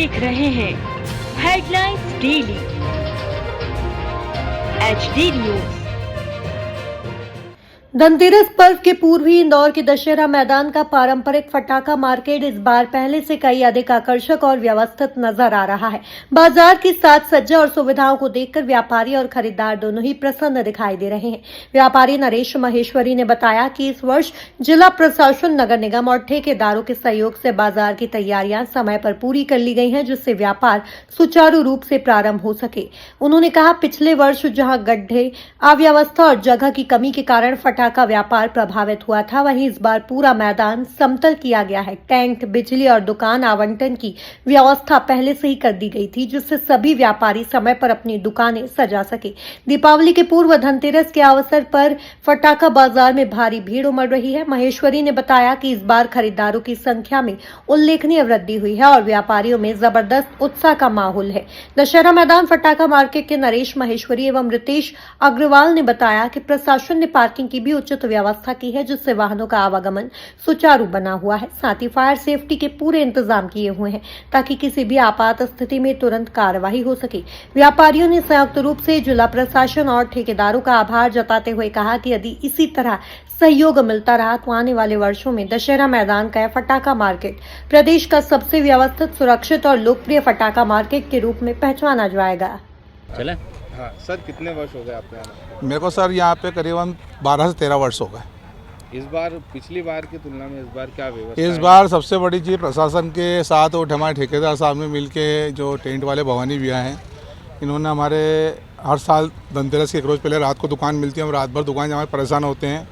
देख रहे हैं headlines daily HD news. Dhanteras पर्व के पूर्व ही इंदौर के दशहरा मैदान का पारंपरिक फटाका मार्केट इस बार पहले से कई अधिक आकर्षक और व्यवस्थित नजर आ रहा है। बाजार की साज सज्जा और सुविधाओं को देखकर व्यापारी और खरीदार दोनों ही प्रसन्न दिखाई दे रहे हैं। व्यापारी नरेश महेश्वरी ने बताया कि इस वर्ष जिला प्रशासन, नगर निगम और ठेकेदारों के सहयोग से बाजार की तैयारियां समय पर पूरी कर ली गई हैं, जिससे व्यापार सुचारू रूप से प्रारंभ हो सके। उन्होंने कहा, पिछले वर्ष जहां गड्ढे, अव्यवस्था और जगह की कमी के कारण का व्यापार प्रभावित हुआ था, वहीं इस बार पूरा मैदान समतल किया गया है। टैंक, बिजली और दुकान आवंटन की व्यवस्था पहले से ही कर दी गई थी, जिससे सभी व्यापारी समय पर अपनी दुकानें सजा सके। दीपावली के पूर्व धनतेरस के अवसर पर फटाका बाजार में भारी भीड़ उमड़ रही है। महेश्वरी ने बताया कि इस बार खरीदारों की संख्या में उल्लेखनीय वृद्धि हुई है और व्यापारियों में जबरदस्त उत्साह का माहौल है। दशहरा मैदान फटाका मार्केट के नरेश महेश्वरी एवं रितेश अग्रवाल ने बताया कि प्रशासन ने पार्किंग की भी उचित व्यवस्था की है, जिससे वाहनों का आवागमन सुचारू बना हुआ है। साथ ही फायर सेफ्टी के पूरे इंतजाम किए हुए हैं ताकि किसी भी आपात स्थिति में तुरंत कार्रवाई हो सके। व्यापारियों ने संयुक्त रूप से जिला प्रशासन और ठेकेदारों का आभार जताते हुए कहा कि यदि इसी तरह सहयोग मिलता रहा तो आने वाले वर्षों में दशहरा मैदान का फटाका मार्केट प्रदेश का सबसे व्यवस्थित, सुरक्षित और लोकप्रिय फटाका मार्केट के रूप में पहचाना जाएगा। चले? हाँ सर, कितने वर्ष हो गए आपके यहाँ? मेरे को सर यहाँ पे करीबन 12 से 13 वर्ष हो गए। इस बार पिछली बार की तुलना में इस बार क्या व्यवस्था इस बार सबसे बड़ी चीज़ प्रशासन के साथ और हमारे ठेकेदार साहब ने मिलके जो टेंट वाले भवानी भैया हैं, इन्होंने हमारे हर साल धनतेरस के एक रोज़ पहले रात को दुकान मिलती है, हम रात भर दुकान हमारे परेशान होते हैं।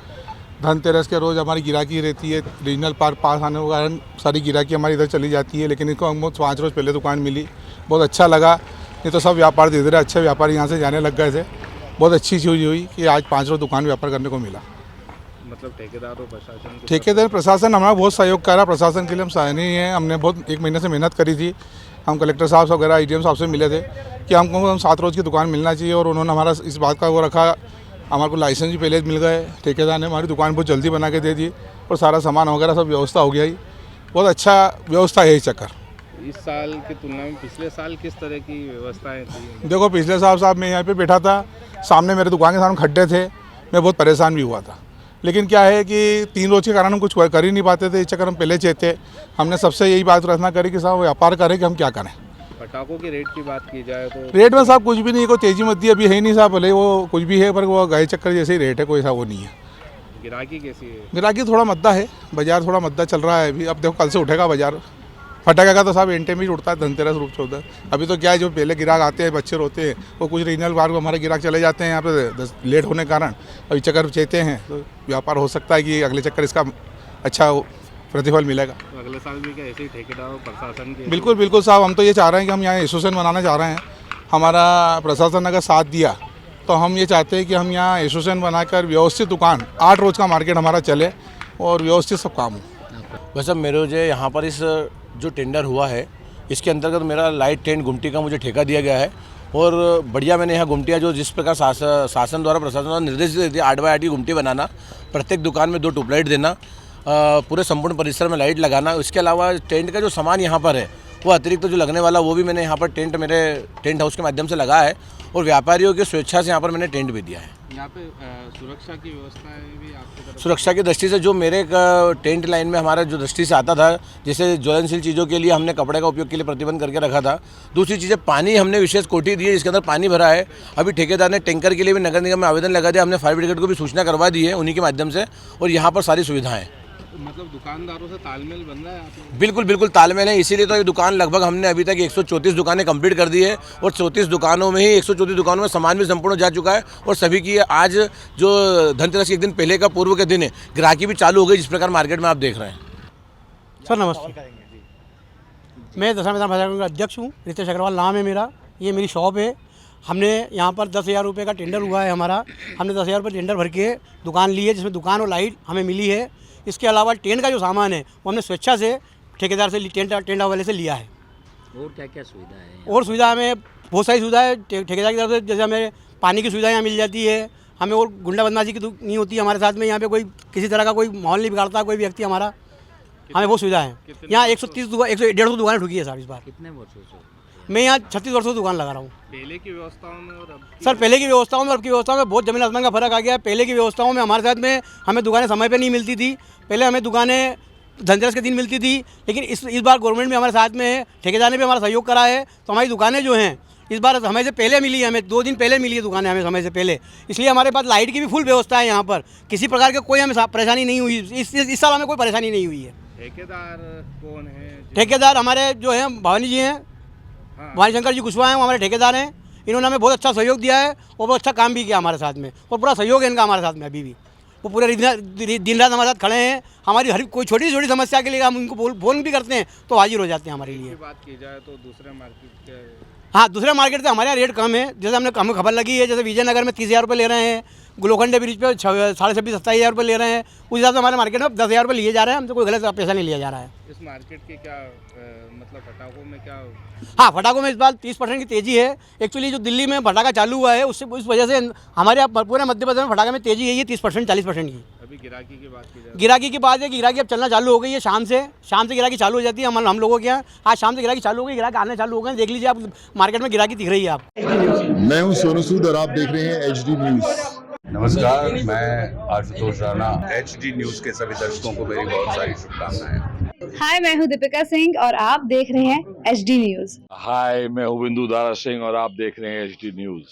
धनतेरस के रोज़ हमारी गिराकी रहती है, रीजनल पार्क पास आने के कारण सारी गिराकी हमारी इधर चली जाती है, लेकिन इनको हमको 5 रोज़ पहले दुकान मिली, बहुत अच्छा लगा। नहीं तो सब व्यापार धीरे धीरे अच्छे व्यापारी यहाँ से जाने लग गए थे। बहुत अच्छी चीज़ हुई कि आज 5 रोज़ दुकान व्यापार करने को मिला। मतलब ठेकेदार और प्रशासन, ठेकेदार प्रशासन हमारा बहुत सहयोग करा। प्रशासन के लिए हम सराहनीय हैं। हमने बहुत 1 महीने से मेहनत करी थी। हम कलेक्टर साहब वगैरह ADM साहब से मिले थे कि हमको 7 रोज़ की दुकान मिलना चाहिए, और उन्होंने हमारा इस बात का वो रखा। हमारे को लाइसेंस भी पहले मिल गए। ठेकेदार ने हमारी दुकान बहुत जल्दी बना के दे दी और सारा सामान वगैरह सब व्यवस्था हो गया ही। बहुत अच्छा व्यवस्था है इस चक्कर। इस साल की तुलना में पिछले साल किस तरह की व्यवस्थाएं थी? देखो, पिछले साल मैं यहाँ पे बैठा था, सामने मेरे दुकान के सामने खड्डे थे, मैं बहुत परेशान भी हुआ था। लेकिन क्या है कि 3 रोज़ के कारण हम कुछ कर ही नहीं पाते थे। इस चक्कर हम पहले थे। हमने सबसे यही बात प्रार्थना करी कि साहब व्यापार करें कि हम क्या करें। पटाखों के रेट की बात की जाए तो रेट में साहब कुछ भी नहीं, कोई तेजी मत दी अभी है नहीं साहब, भले वो कुछ भी है पर वो गाय चक्कर जैसे ही रेट है, कोई सा वो नहीं है। गिराकी कैसी है? गिराकी थोड़ा मद्दा है, बाजार थोड़ा मद्दा चल रहा है अभी। अब देखो कल से उठेगा बाजार। फटाका का तो साहब एंटे में ही उठता है धनतेरस रूप से उधर। अभी तो क्या है, जो पहले गिराक आते हैं, बच्चे रोते हैं, वो कुछ रीजनल बार को हमारे गिराक चले जाते हैं यहाँ पे लेट होने के कारण। अभी चक्कर चेते हैं तो व्यापार हो सकता है कि अगले चक्कर इसका अच्छा प्रतिफल मिलेगा। तो अगले साल भी क्या ऐसे ही ठेकेदार और प्रशासन के? बिल्कुल बिल्कुल साहब, हम तो ये चाह रहे हैं कि हम यहाँ एसोसिएशन बनाना चाह रहे हैं। हमारा प्रशासन अगर साथ दिया तो हम ये चाहते हैं कि हम यहाँ एसोसिएशन बनाकर व्यवस्थित दुकान 8 रोज़ का मार्केट हमारा चले और व्यवस्थित सब काम हो। वैसे मेरे जो यहाँ पर इस जो टेंडर हुआ है, इसके अंतर्गत मेरा लाइट टेंट गुमटी का मुझे ठेका दिया गया है, और बढ़िया मैंने यहाँ गुमटियाँ जो जिस प्रकार शासन द्वारा, प्रशासन द्वारा निर्देश दिए थे 8 बाय 8 की गुमटी बनाना, प्रत्येक दुकान में 2 ट्यूबलाइट देना, पूरे संपूर्ण परिसर में लाइट लगाना। इसके अलावा टेंट का जो सामान यहाँ पर है वो अतिरिक्त जो लगने वाला वो भी मैंने यहाँ पर टेंट मेरे टेंट हाउस के माध्यम से लगा है, और व्यापारियों की स्वेच्छा से यहाँ पर मैंने टेंट भी दिया है। यहाँ पे सुरक्षा की व्यवस्थाएं भी आपकी तरफ? सुरक्षा की दृष्टि से जो मेरे टेंट लाइन में हमारा जो दृष्टि से आता था, जैसे ज्वलनशील चीज़ों के लिए हमने कपड़े का उपयोग के लिए प्रतिबंध करके रखा था। दूसरी चीज़ें, पानी हमने विशेष कोठी दी है जिसके अंदर पानी भरा है। अभी ठेकेदार ने टैंकर के लिए भी नगर निगम में आवेदन लगा दिया, हमने फायर ब्रिगेड को भी सूचना करवा दी है उन्हीं के माध्यम से, और यहाँ पर सारी सुविधाएँ। मतलब दुकानदारों से तालमेल बन रहा है आप लोग? बिल्कुल बिल्कुल तालमेल है, इसीलिए तो ये दुकान लगभग हमने अभी तक 134 दुकानें कंप्लीट कर दी है, और 34 दुकानों में ही 134 दुकानों में सामान भी संपूर्ण जा चुका है, और सभी की आज जो धनतेरस के एक दिन पहले का पूर्व के दिन है, ग्राहकी भी चालू हो गई, जिस प्रकार मार्केट में आप देख रहे हैं। सर नमस्ते, मैं दशहरा मैदान बाजार का अध्यक्ष हूँ, रितेश अग्रवाल नाम है मेरा। ये मेरी शॉप है। हमने यहाँ पर 10,000 रुपये का टेंडर हुआ है हमारा। हमने 10,000 रुपये टेंडर भर के दुकान ली है, जिसमें दुकान और लाइट हमें मिली है। इसके अलावा टेंट का जो सामान है वो हमने स्वेच्छा से ठेकेदार से टेंट वाले से लिया है। और क्या क्या सुविधा है? और सुविधा हमें बहुत सारी सुविधा है ठेकेदार की तरफ से। जैसे हमें पानी की सुविधा यहाँ मिल जाती है, हमें और गुंडा बदमाशी की नहीं होती हमारे साथ में। यहाँ पे कोई किसी तरह का कोई माहौल नहीं बिगाड़ता कोई व्यक्ति हमारा। हमें वो सुविधा है। यहाँ 130 दुकान 150 दुकानें ठुकी है साहब इस बार। कितने वर्षों से? मैं यहाँ 36 वर्षों से दुकान लगा रहा हूँ। पहले की व्यवस्थाओं में और अब की? सर पहले की व्यवस्थाओं में और अब की व्यवस्थाओं में बहुत ज़मीन आसमान का फर्क आ गया है। पहले की व्यवस्थाओं में हमारे साथ में हमें दुकानें समय पे नहीं मिलती थी। पहले हमें दुकानें धनतेरस के दिन मिलती थी, लेकिन इस बार गवर्नमेंट भी हमारे साथ में है, ठेकेदार ने भी हमारा सहयोग करा है, तो हमारी दुकानें जो हैं इस बार समय से पहले मिली है। हमें 2 दिन पहले मिली है दुकानें हमें समय से पहले, इसलिए हमारे पास लाइट की भी फुल व्यवस्था है। यहाँ पर किसी प्रकार की कोई हमें परेशानी नहीं हुई। इस साल हमें कोई परेशानी नहीं हुई है। ठेकेदार कौन है? ठेकेदार हमारे जो हैं भवानी जी हैं, हाँ। भवानी शंकर जी कुशवाहा हैं, वो हमारे ठेकेदार हैं। इन्होंने हमें बहुत अच्छा सहयोग दिया है और बहुत अच्छा काम भी किया हमारे साथ में, और पूरा सहयोग है इनका हमारे साथ में अभी भी। वो पूरे दिन रात हमारे साथ खड़े हैं। हमारी हर कोई छोटी छोटी समस्या के लिए हम उनको फोन भी करते हैं तो हाजिर हो जाते हैं हमारे लिए। बात की जाए तो दूसरे मार्केट के, हाँ, दूसरे मार्केट से हमारे यहाँ रेट कम है। जैसे हमें खबर लगी है, जैसे विजयनगर में 30,000 रुपये ले रहे हैं, गुलोखंडे ब्रिज पे 26,500-27,000 रुपये ले रहे हैं। उस हिसाब से हमारे मार्केट में 10,000 रुपये लिए जा रहे हैं। हमसे कोई गलत पैसा नहीं लिया जा रहा है। इस मार्केट के क्या मतलब पटाखों में क्या? हाँ, फटाकों में इस बार 30% की तेज़ी है। एक्चुअली जो दिल्ली में फटाका चालू हुआ है उससे उस वजह से हमारे यहाँ पूरे मध्य प्रदेश में फटाखे में तेज़ी है, ये 30% 40% की। अभी गिराकी की बात की जाए, गिराकी की बात है कि गिराकी अब चलना चालू हो गई है। शाम से गिराकी चालू हो जाती है हम लोगों के यहाँ। आज शाम से गिराकी चालू हो गई, गिराकी आने चालू हो गए। देख लीजिए आप मार्केट में गिराकी दिख रही है आप। मैं हूं सोनू सूद और आप देख रहे हैं HD न्यूज़। नमस्कार, मैं आशुतोष राणा। HD न्यूज़ के सभी दर्शकों को मेरी बहुत सारी शुभकामनाएं। हाय, मैं हूँ दीपिका सिंह और आप देख रहे हैं HD न्यूज़। हाय, मैं हूँ बिंदु दारा सिंह और आप देख रहे हैं HD न्यूज़।